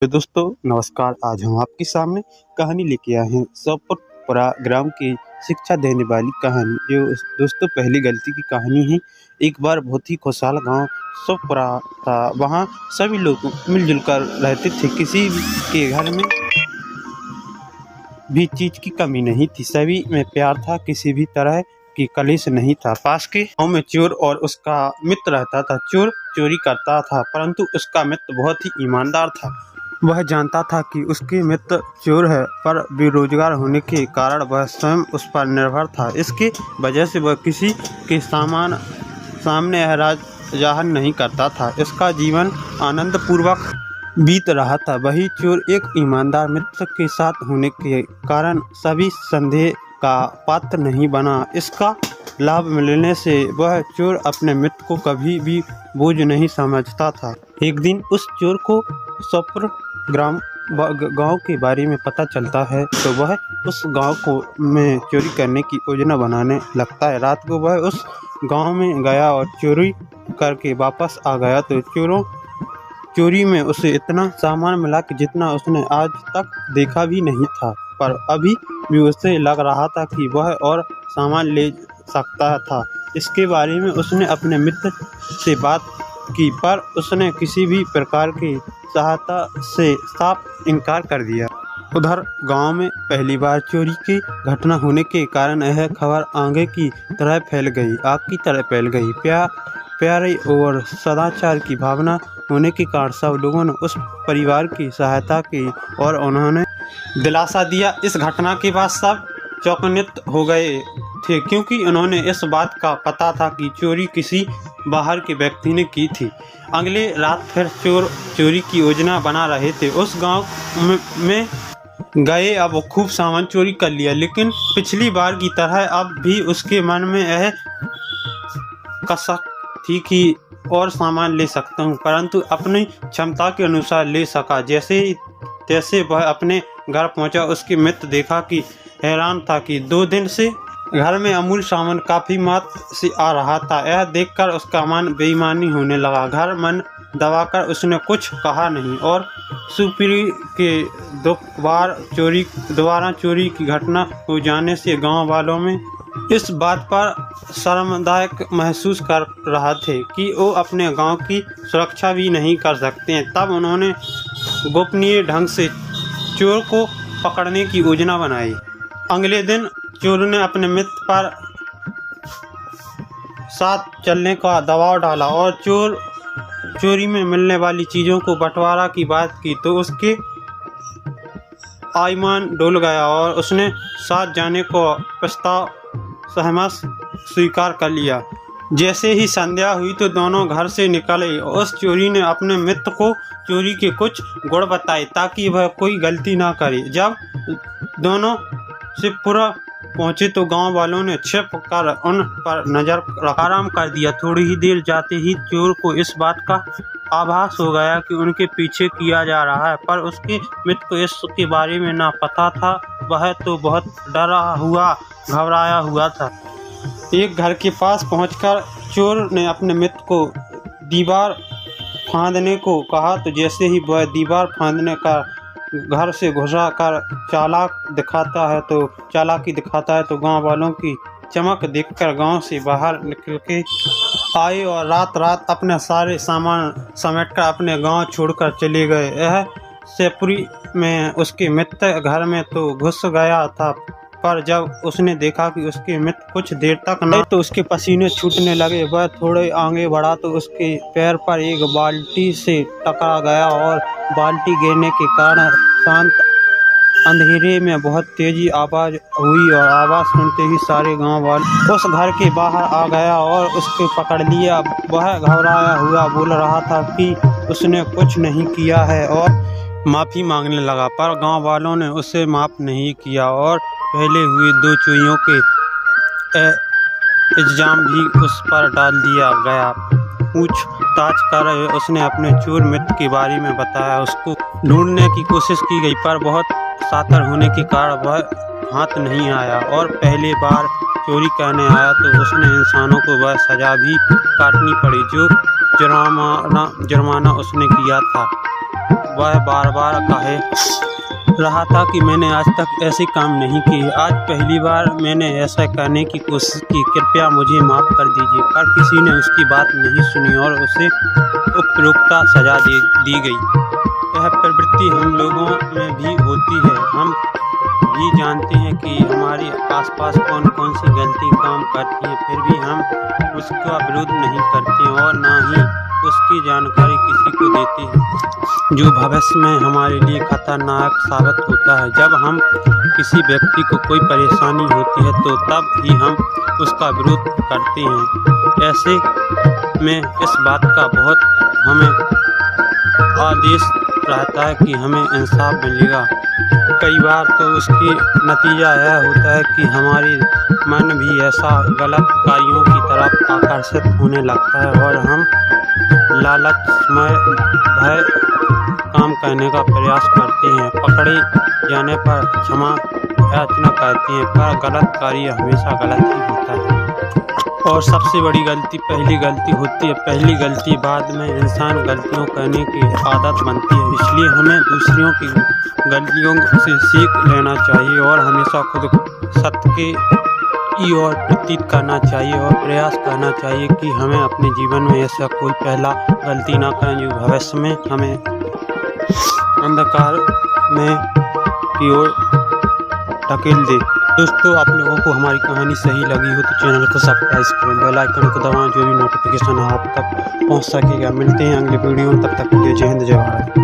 तो दोस्तों नमस्कार। आज हम आपके सामने कहानी लेके आए हैं सौपुरा ग्राम की शिक्षा देने वाली कहानी। जो दोस्तों पहली गलती की कहानी है। एक बार बहुत ही खुशहाल गांव सौपुरा था। वहां सभी लोग मिलजुल कर रहते थे। किसी के घर में भी चीज की कमी नहीं थी। सभी में प्यार था। किसी भी तरह की कलेश नहीं था। पास के गांव में चोर और उसका मित्र रहता था। चोर चोरी करता था परंतु उसका मित्र बहुत ही ईमानदार था। वह जानता था कि उसके मित्र चोर है पर बेरोजगार होने के कारण वह स्वयं उस पर निर्भर था। इसके वजह से वह किसी के सामने एहराज जाहिर नहीं करता था। इसका जीवन आनंद पूर्वक बीत रहा था। वही चोर एक ईमानदार मित्र के साथ होने के कारण सभी संदेह का पात्र नहीं बना। इसका लाभ मिलने से वह चोर अपने मित्र को कभी भी बोझ नहीं समझता था। एक दिन उस चोर को सौपुर गांव के बारे में पता चलता है तो वह उस गांव को में चोरी करने की योजना बनाने लगता है। रात को वह उस गांव में गया और चोरी करके वापस आ गया तो चोरी में उसे इतना सामान मिला कि जितना उसने आज तक देखा भी नहीं था। पर अभी भी उसे लग रहा था कि वह और सामान ले सकता था। इसके बारे में उसने अपने मित्र से बात की पर उसने किसी भी प्रकार की सहायता से साफ इनकार कर दिया। उधर गांव में पहली बार चोरी की घटना होने के कारण यह खबर आगे की तरह फैल गई, आग की तरह फैल गई। प्यारे और सदाचार की भावना होने के कारण सब लोगों ने उस परिवार की सहायता की और उन्होंने दिलासा दिया। इस घटना के बाद सब चौकन्नित हो गए थे क्योंकि उन्होंने इस बात का पता था कि चोरी किसी बाहर के व्यक्ति ने की थी। अगले रात फिर चोर चोरी की योजना बना रहे थे। उस गांव में गए। अब खूब सामान चोरी कर लिया लेकिन पिछली बार की तरह अब भी उसके मन में यह कसक थी कि और सामान ले सकता हूँ, परंतु अपनी क्षमता के अनुसार ले सका। जैसे ही तैसे वह अपने घर पहुंचा। उसके मित्र देखा कि हैरान था कि 2 दिन से घर में अमूल्य सामान काफी मात्रा से आ रहा था। यह देखकर उसका मन बेईमानी होने लगा। घर मन दबाकर उसने कुछ कहा नहीं और सुपीरी के दोबारा चोरी की घटना हो जाने से गांव वालों में इस बात पर शर्मदायक महसूस कर रहा थे कि वो अपने गांव की सुरक्षा भी नहीं कर सकते हैं। तब उन्होंने गोपनीय ढंग से चोर को पकड़ने की योजना बनाई। अगले दिन चोर ने अपने मित्र पर साथ चलने का दबाव डाला और चोरी में मिलने वाली चीज़ों को बंटवारा की बात की तो उसके ईमान डोल गया और उसने साथ जाने को प्रस्ताव सहमत स्वीकार कर लिया। जैसे ही संध्या हुई तो दोनों घर से निकले। उस चोरी ने अपने मित्र को चोरी के कुछ गुण बताए ताकि वह कोई गलती ना करे। जब दोनों से पूरा पहुंचे तो गांव वालों ने छिप कर उन पर नजर आराम कर दिया। थोड़ी ही देर जाते ही चोर को इस बात का आभास हो गया कि उनके पीछे किया जा रहा है, पर उसके मित्र को इसके बारे में ना पता था। वह तो बहुत डरा हुआ घबराया हुआ था। एक घर के पास पहुंचकर चोर ने अपने मित्र को दीवार फांदने को कहा तो जैसे ही वह दीवार फांदने का घर से घुसा कर चालाकी दिखाता है तो गांव वालों की चमक देखकर गांव से बाहर निकल के आए और रात अपने सारे सामान समेटकर अपने गांव छोड़कर चले गए। यह सेपुरी में उसके मित्र घर में तो घुस गया था, पर जब उसने देखा कि उसके मित्र कुछ देर तक नहीं तो उसके पसीने छूटने लगे। वह थोड़े आगे बढ़ा तो उसके पैर पर एक बाल्टी से टकरा गया और बाल्टी गिरने के कारण शांत अंधेरे में बहुत तेजी आवाज हुई और आवाज सुनते ही सारे गांव वाले उस घर के बाहर आ गया और उसको पकड़ लिया। वह घबराया हुआ बोल रहा था कि उसने कुछ नहीं किया है और माफ़ी मांगने लगा, पर गांव वालों ने उसे माफ़ नहीं किया और पहले हुए 2 चोरियों के इल्जाम भी उस पर डाल दिया गया। पूछताछ कर रहे उसने अपने चोर मित्र के बारे में बताया। उसको ढूंढने की कोशिश की गई पर बहुत सातर होने के कारण वह हाथ नहीं आया और पहले बार चोरी करने आया तो उसने इंसानों को वह सजा भी काटनी पड़ी जो जुर्माना उसने किया था। वह बार बार कहे रहा था कि मैंने आज तक ऐसे काम नहीं किए, आज पहली बार मैंने ऐसा करने की कोशिश की, कृपया मुझे माफ़ कर दीजिए। पर किसी ने उसकी बात नहीं सुनी और उसे उपरोक्त सजा दी गई। यह प्रवृत्ति हम लोगों में भी होती है। हम भी जानते हैं कि हमारे आसपास कौन कौन सी गलती काम करती है, फिर भी हम उसका विरोध नहीं करते और ना ही उसकी जानकारी किसी को देते हैं, जो भविष्य में हमारे लिए खतरनाक साबित होता है। जब हम किसी व्यक्ति को कोई परेशानी होती है तो तब ही हम उसका विरोध करते हैं। ऐसे में इस बात का बहुत हमें आदेश रहता है कि हमें इंसाफ मिलेगा। कई बार तो उसकी नतीजा यह होता है कि हमारी मन भी ऐसा गलत कार्यों की तरफ आकर्षित होने लगता है और हम लालचमय भय काम करने का प्रयास करते हैं। पकड़े जाने पर क्षमा याचना करते हैं, पर गलत कार्य हमेशा गलत ही होता है और सबसे बड़ी गलती पहली गलती होती है। पहली गलती बाद में इंसान गलतियों करने की आदत बनती है। इसलिए हमें दूसरों की गलतियों से सीख लेना चाहिए और हमेशा खुद सत्य की ओर प्रतीत करना चाहिए और प्रयास करना चाहिए कि हमें अपने जीवन में ऐसा कोई पहला गलती ना करें जो भविष्य में हमें अंधकार में की ओर ढकेल दे। दोस्तों, आप लोगों को हमारी कहानी सही लगी हो तो चैनल को सब्सक्राइब करें, बेल आइकन को दबाएं, जो भी नोटिफिकेशन आप तक पहुंच सकेगा। मिलते हैं अगले वीडियो में, तब तक के लिए जय हिंद जय भारत।